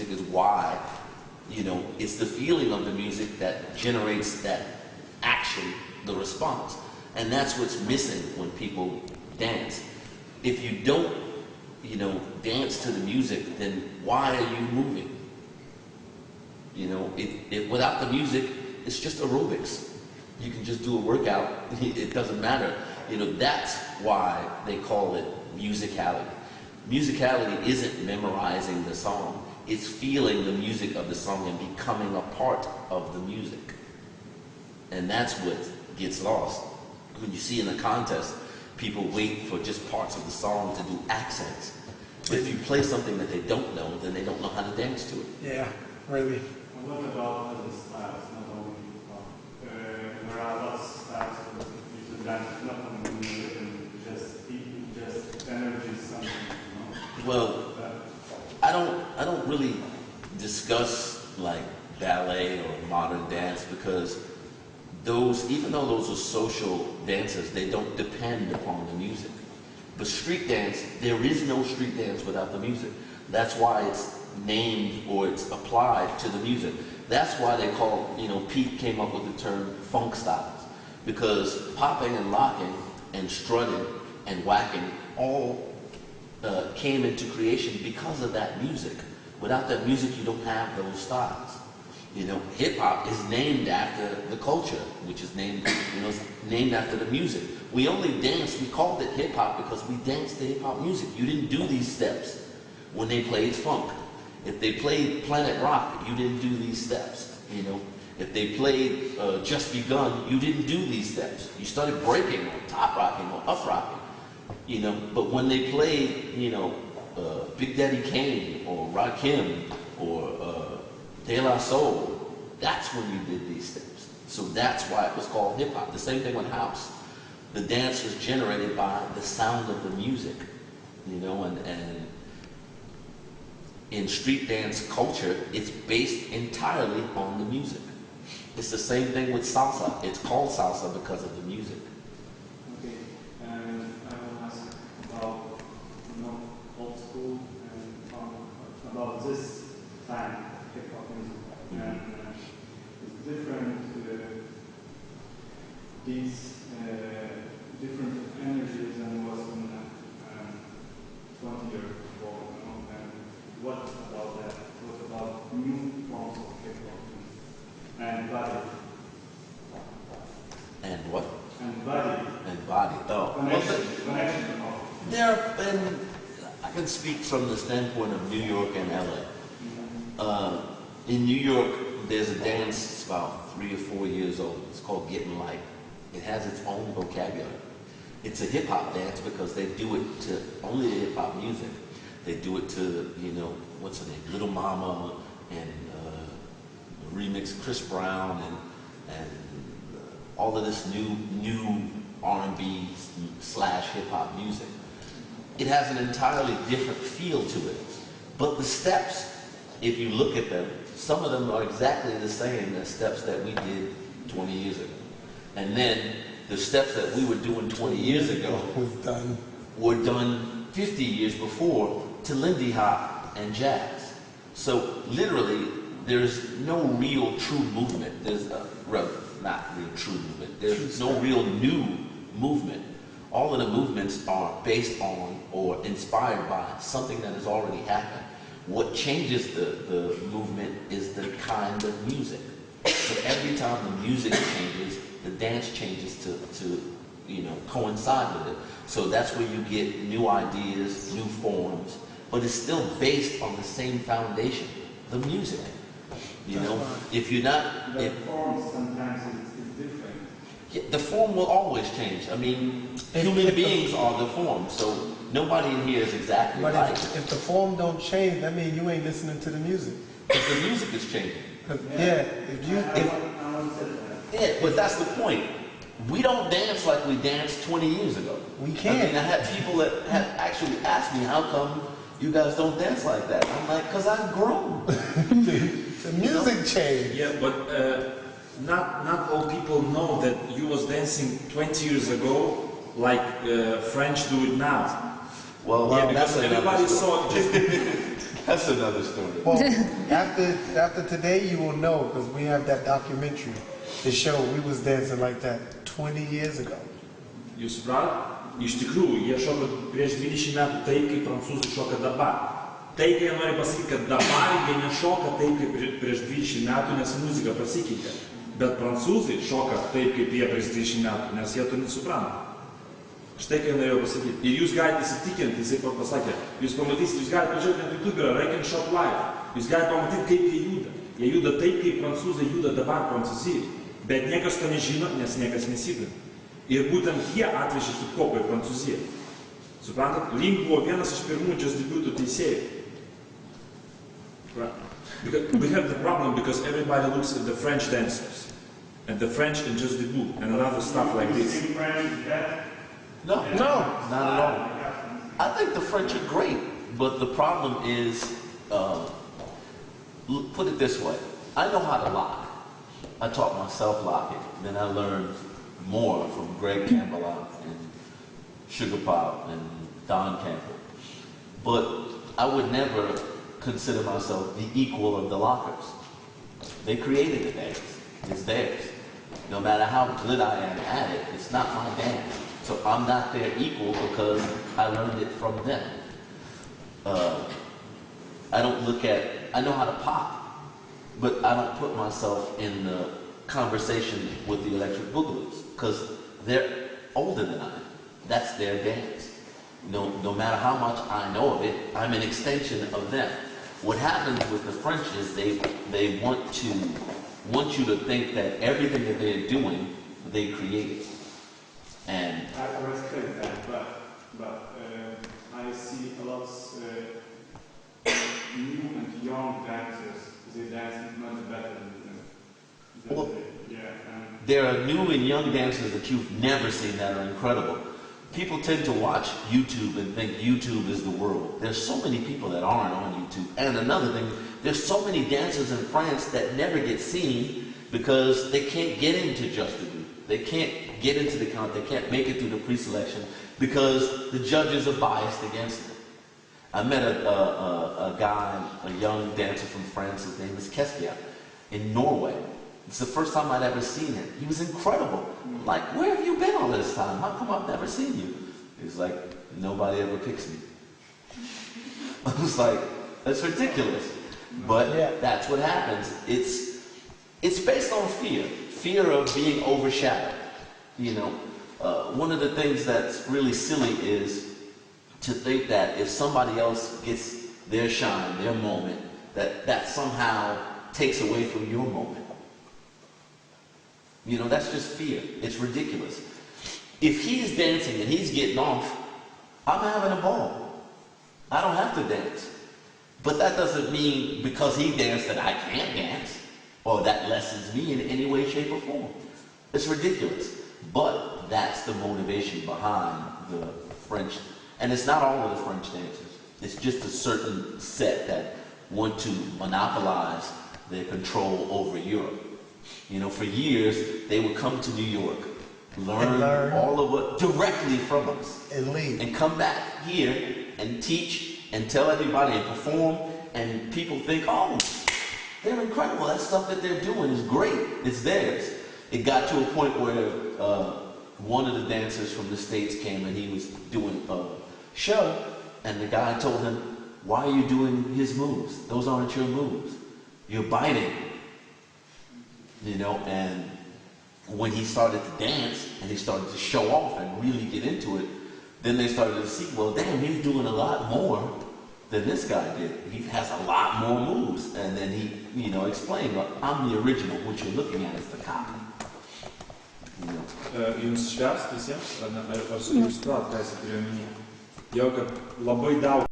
music is why, you know, it's the feeling of the music that generates that action, the response. And that's what's missing when people dance. If you don't, you know, dance to the music, then why are you moving? You know, without the music, it's just aerobics. You can just do a workout, it doesn't matter. You know, that's why they call it musicality. Musicality isn't memorizing the song, it's feeling the music of the song and becoming a part of the music. And that's what gets lost. When you see in a contest, people wait for just parts of the song to do accents. But if you play something that they don't know, then they don't know how to dance to it. Yeah, really. And what about other styles, not only hip hop? There are lots of styles that you should dance not only music and just energy something, you know? Well, I don't really discuss like ballet or modern dance because those, even though those are social dances, they don't depend upon the music. But street dance, there is no street dance without the music. That's why it's named or it's applied to the music. That's why they call, you know, Pete came up with the term funk styles, because popping and locking and strutting and whacking all came into creation because of that music. Without that music, you don't have those styles. You know, hip hop is named after the culture, which is named, you know, named after the music. We only danced, we called it hip hop because we danced to hip hop music. You didn't do these steps when they played funk. If they played Planet Rock, you didn't do these steps, you know. If they played Just Begun, you didn't do these steps. You started breaking or top rocking or up rocking, you know. But when they played, you know, Big Daddy Kane or Rakim or De La Soul, that's when you did these steps. So that's why it was called hip hop. The same thing with house. The dance was generated by the sound of the music, you know, and in street dance culture, it's based entirely on the music. It's the same thing with salsa. It's called salsa because of the music. Okay, and I will ask about, you know, old school and about this time hip hop music. And it's different, these different energies than was in 20 years before, you know. And what about that? What about new forms of hip hop music? And body. And what? And body. And body. Oh. Connection. There have been, I can speak from the standpoint of New York and LA. In New York, there's a dance, it's about 3 or 4 years old. It's called Getting Light. It has its own vocabulary. It's a hip hop dance because they do it to only the hip hop music. They do it to, you know, what's her name, Little Mama, and remix Chris Brown, and all of this new R&B / hip hop music. It has an entirely different feel to it. But the steps, if you look at them, some of them are exactly the same as steps that we did 20 years ago. And then the steps that we were doing 20 years ago were done 50 years before to Lindy Hop and jazz. So literally, there's no real true movement. There's not real true movement. There's no real new movement. All of the movements are based on or inspired by something that has already happened. What changes the movement is the kind of music. So every time the music changes, the dance changes to you know, coincide with it. So that's where you get new ideas, new forms, but it's still based on the same foundation, the music. You know, if you're not... The form sometimes is different. Yeah, the form will always change. I mean, human beings are the form, so nobody in here is exactly but right. If the form don't change, that means you ain't listening to the music. Because the music is changing. Yeah, but that's the point. We don't dance like we danced 20 years ago. We can't. I mean, I had people that had actually asked me, how come you guys don't dance like that? I'm like, because I've grown. The music changed. Yeah, but not all people know that you was dancing 20 years ago like French do it now. Well, yeah, because everybody saw just That's another story. Well, after today, you will know because we have that documentary to show we was dancing like that 20 years ago. Jūs suprantate? Iš tikrųjų, jie šoka prieš 20 metų taip, kaip prancūzai šoka dabar. Tai, kai jie nori pasakyti, kad dabar jie nešoka taip, kaip prieš 20 metų, nes muzika pasikeitė. Bet prancūzai šoka taip, kaip jie prieš 20 metų, nes jie to nesupranta. Štai, ką jie norėjo pasakyti. Ir jūs galite įsitikinti, jisai pasakė, jūs pamatysite, jūs galite pažiūrėti net YouTuberą, Reckon Shop Live. Jūs galite pamatyti, kaip jie juda. Jie juda taip, kaip prancūzai juda dabar Prancūzijai. Bet niekas to nežino, nes niekas nesideda. Ir būtent jie atvežė hip-hopą į Prancūziją. Suprantat, Link buvo vienas iš pirmųjų jazz debutų teisėjų. We have the problem because everybody looks at the French dancers. And the French and jazz debut and another stuff like this. No, not at all. I think the French are great, but the problem is, put it this way, I know how to lock. I taught myself locking, then I learned more from Greg Campbell and Sugar Pop and Don Campbell. But I would never consider myself the equal of the lockers. They created the dance. It's theirs. No matter how good I am at it, it's not my dance. So I'm not their equal because I learned it from them. I know how to pop, but I don't put myself in the conversation with the electric boogaloo because they're older than I am. That's their dance. No matter how much I know of it, I'm an extension of them. What happens with the French is they want you to think that everything that they're doing, they created. And I respect that, but I see a lot of new and young dancers. They dance much better than well, and there are new and young dancers that you've never seen that are incredible. People tend to watch YouTube and think YouTube is the world. There's so many people that aren't on YouTube. And another thing, there's so many dancers in France that never get seen because they can't get into Just the Group. They can't get into the count. They can't make it through the pre-selection because the judges are biased against them. I met a guy, a young dancer from France. His name is Keskia, in Norway. It's the first time I'd ever seen him. He was incredible. Like, where have you been all this time? How come I've never seen you? He's like, nobody ever picks me. I was like, that's ridiculous. But that's what happens. It's based on fear of being overshadowed. You know, one of the things that's really silly is to think that if somebody else gets their shine, their moment, that somehow takes away from your moment. You know, that's just fear. It's ridiculous. If he's dancing and he's getting off, I'm having a ball. I don't have to dance. But that doesn't mean because he danced that I can't dance, or that lessens me in any way, shape, or form. It's ridiculous. But that's the motivation behind the French. And it's not all of the French dancers. It's just a certain set that want to monopolize their control over Europe. You know, for years, they would come to New York, learn all of what directly from us, and leave, and come back here and teach and tell everybody and perform, and people think, oh, they're incredible. That stuff that they're doing is great. It's theirs. It got to a point where one of the dancers from the States came and he was doing a show, and the guy told him, why are you doing his moves? Those aren't your moves. You're biting. You know, and when he started to dance and he started to show off and really get into it, then they started to see, well, damn, he's doing a lot more than this guy did. He has a lot more moves. And then he, you know, explained, well, I'm the original. What you're looking at is the copy. You know. Jums švęs visiems? Ar jūs suprat, ką jis turėjo minėti? Jo, kad labai daug